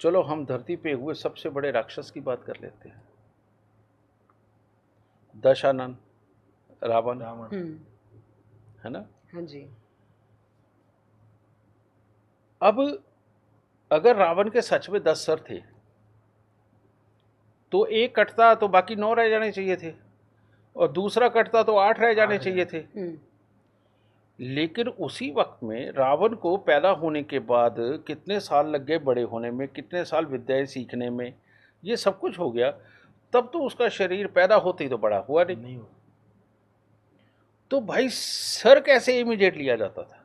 चलो हम धरती पे हुए सबसे बड़े राक्षस की बात कर लेते हैं, दशानन, रावण, है ना। हाँ जी। अब अगर रावण के सच में 10 सर थे तो एक कटता तो बाकी 9 रह जाने चाहिए थे, और दूसरा कटता तो 8 रह जाने चाहिए थे। लेकिन उसी वक्त में रावण को पैदा होने के बाद कितने साल लग गए बड़े होने में, कितने साल विद्याएं सीखने में, ये सब कुछ हो गया, तब तो उसका शरीर पैदा होते ही तो बड़ा हुआ नहीं। तो भाई सर कैसे इमीडिएट लिया जाता था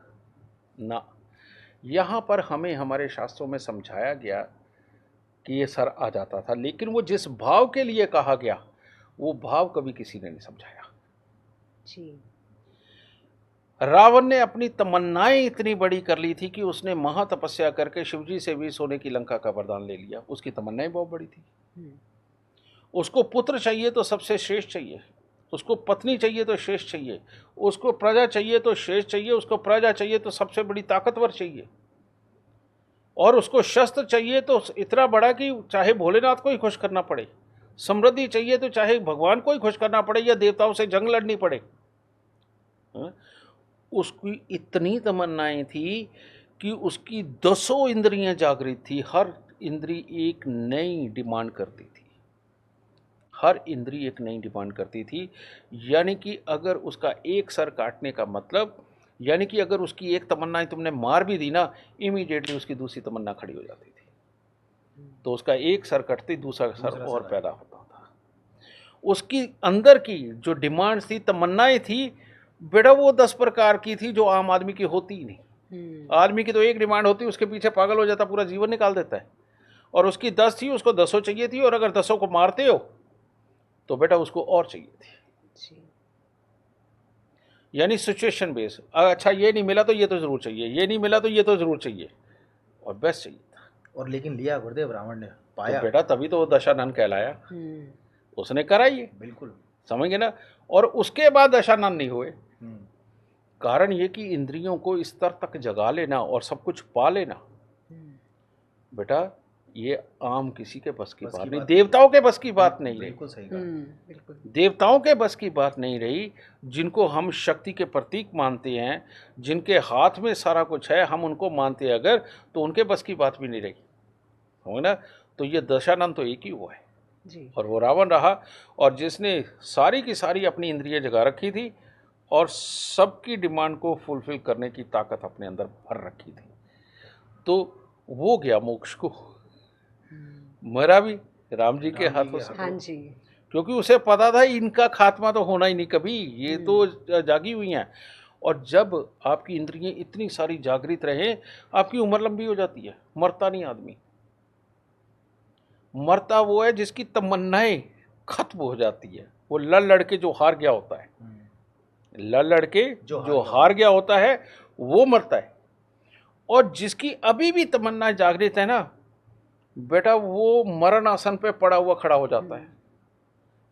ना। यहाँ पर हमें हमारे शास्त्रों में समझाया गया कि ये सर आ जाता था, लेकिन वो जिस भाव के लिए कहा गया वो भाव कभी किसी ने नहीं समझाया जी। रावण ने अपनी तमन्नाएं इतनी बड़ी कर ली थी कि उसने महातपस्या करके शिवजी से भी सोने की लंका का वरदान ले लिया। उसकी तमन्नाएं बहुत बड़ी थी। उसको पुत्र चाहिए तो सबसे श्रेष्ठ चाहिए, उसको पत्नी चाहिए तो श्रेष्ठ चाहिए, उसको प्रजा चाहिए तो श्रेष्ठ चाहिए, उसको प्रजा चाहिए तो सबसे बड़ी ताकतवर चाहिए, और उसको शस्त्र चाहिए तो इतना बड़ा कि चाहे भोलेनाथ को ही खुश करना पड़े, समृद्धि चाहिए तो चाहे भगवान को ही खुश करना पड़े या देवताओं से जंग लड़नी पड़े। उसकी इतनी तमन्नाएं थी कि उसकी 10 इंद्रियां जागृत थी, हर इंद्री एक नई डिमांड करती थी, हर इंद्री एक नई डिमांड करती थी। यानी कि अगर उसका एक सर काटने का मतलब, यानी कि अगर उसकी एक तमन्ना तुमने मार भी दी ना, इमीडिएटली उसकी दूसरी तमन्ना खड़ी हो जाती थी। तो उसका एक सर कटते दूसरा सर और पैदा होता था। उसकी अंदर की जो डिमांड्स थी, तमन्नाएं थी, बेटा वो 10 प्रकार की थी जो आम आदमी की होती ही नहीं। आदमी की तो एक डिमांड होती, उसके पीछे पागल हो जाता, पूरा जीवन निकाल देता है। और उसकी 10 थी, उसको 10 चाहिए थी, और अगर 10 को मारते हो तो बेटा उसको और चाहिए थी। यानी सिचुएशन बेस, अच्छा ये नहीं मिला तो ये तो जरूर चाहिए, ये नहीं मिला तो ये तो जरूर चाहिए, और बेस्ट चाहिए था। और लेकिन लिया गुरुदेव रावण ने, पाया तो बेटा तभी तो वो दशानन कहलाया। उसने करा ये, बिल्कुल समझ गए ना। और उसके बाद दशानन नहीं हुए, कारण ये कि इंद्रियों को इस स्तर तक जगा लेना और सब कुछ पा लेना, बेटा ये आम किसी के बस की बात नहीं, देवताओं के बस की बात नहीं रही। बिल्कुल सही कहा। देवताओं के बस की बात नहीं रही, जिनको हम शक्ति के प्रतीक मानते हैं, जिनके हाथ में सारा कुछ है, हम उनको मानते हैं अगर, तो उनके बस की बात भी नहीं रही, हो ना। तो ये दशानन तो एक ही हुआ है जी। और वो रावण रहा, और जिसने सारी की सारी अपनी इंद्रियां जगा रखी थी और सबकी डिमांड को फुलफिल करने की ताकत अपने अंदर भर रखी थी। तो वो गया मोक्ष को, मरा भी राम जी के हाथों से। हाँ जी। क्योंकि उसे पता था इनका खात्मा तो होना ही नहीं कभी, ये तो जागी हुई हैं। और जब आपकी इंद्रियां इतनी सारी जागृत रहे, आपकी उम्र लंबी हो जाती है। मरता नहीं आदमी, मरता वो है जिसकी तमन्नाएं खत्म हो जाती है। वो लड़ लड़के जो हार गया होता है, लड़ लड़के जो हार गया होता है वो मरता है। और जिसकी अभी भी तमन्ना जागृत है ना बेटा, वो मरण आसन पे पड़ा हुआ खड़ा हो जाता है।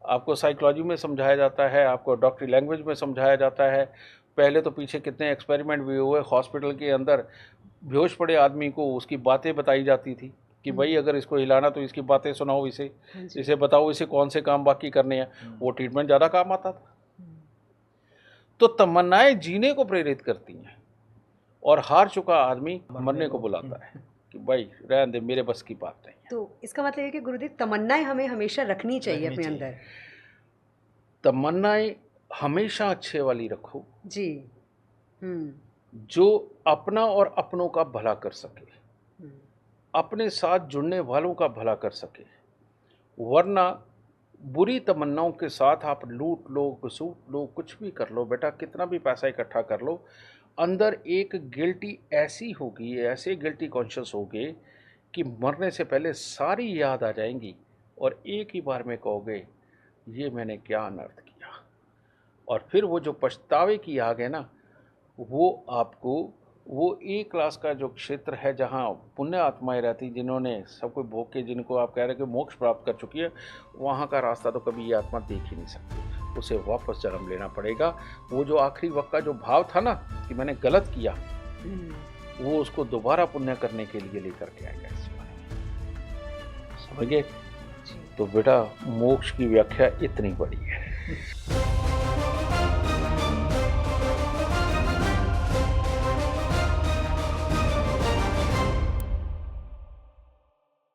आपको साइकोलॉजी में समझाया जाता है, आपको डॉक्टरी लैंग्वेज में समझाया जाता है। पहले तो पीछे कितने एक्सपेरिमेंट भी हुए, हॉस्पिटल के अंदर बेहोश पड़े आदमी को उसकी बातें बताई जाती थी कि भाई अगर इसको हिलाना तो इसकी बातें सुनाओ, इसे बताओ इसे कौन से काम बाकी करने हैं। वो ट्रीटमेंट ज़्यादा काम आता था। तो तमन्नाएं जीने को प्रेरित करती हैं, और हार चुका आदमी मरने को बुलाता है कि भाई रहने दे, मेरे बस की बात नहीं। तो इसका मतलब है कि गुरुदेव तमन्नाएं हमें हमेशा रखनी चाहिए अपने अंदर। तमन्नाएं हमेशा अच्छे वाली रखो जी। जो अपना और अपनों का भला कर सके, अपने साथ जुड़ने वालों का भला कर सके। वरना बुरी तमन्नाओं के साथ आप लूट लो, घसूट लो, कुछ भी कर लो बेटा, कितना भी पैसा इकट्ठा कर लो, अंदर एक गिल्टी ऐसी होगी, ऐसे गिल्टी कॉन्शियस होगे कि मरने से पहले सारी याद आ जाएंगी, और एक ही बार में कहोगे ये मैंने क्या अनर्थ किया। और फिर वो जो पछतावे की आग है ना, वो आपको वो एक क्लास का जो क्षेत्र है जहाँ पुण्य आत्माएं रहती, जिन्होंने सब कुछ भोग के, जिनको आप कह रहे हैं कि मोक्ष प्राप्त कर चुकी है, वहाँ का रास्ता तो कभी ये आत्मा देख ही नहीं सकती। उसे वापस जन्म लेना पड़ेगा। वो जो आखिरी वक्त का जो भाव था ना कि मैंने गलत किया, वो उसको दोबारा पुण्य करने के लिए लेकर के आएगा इस बार। समझ गए। जी। तो बेटा मोक्ष की व्याख्या इतनी बड़ी है।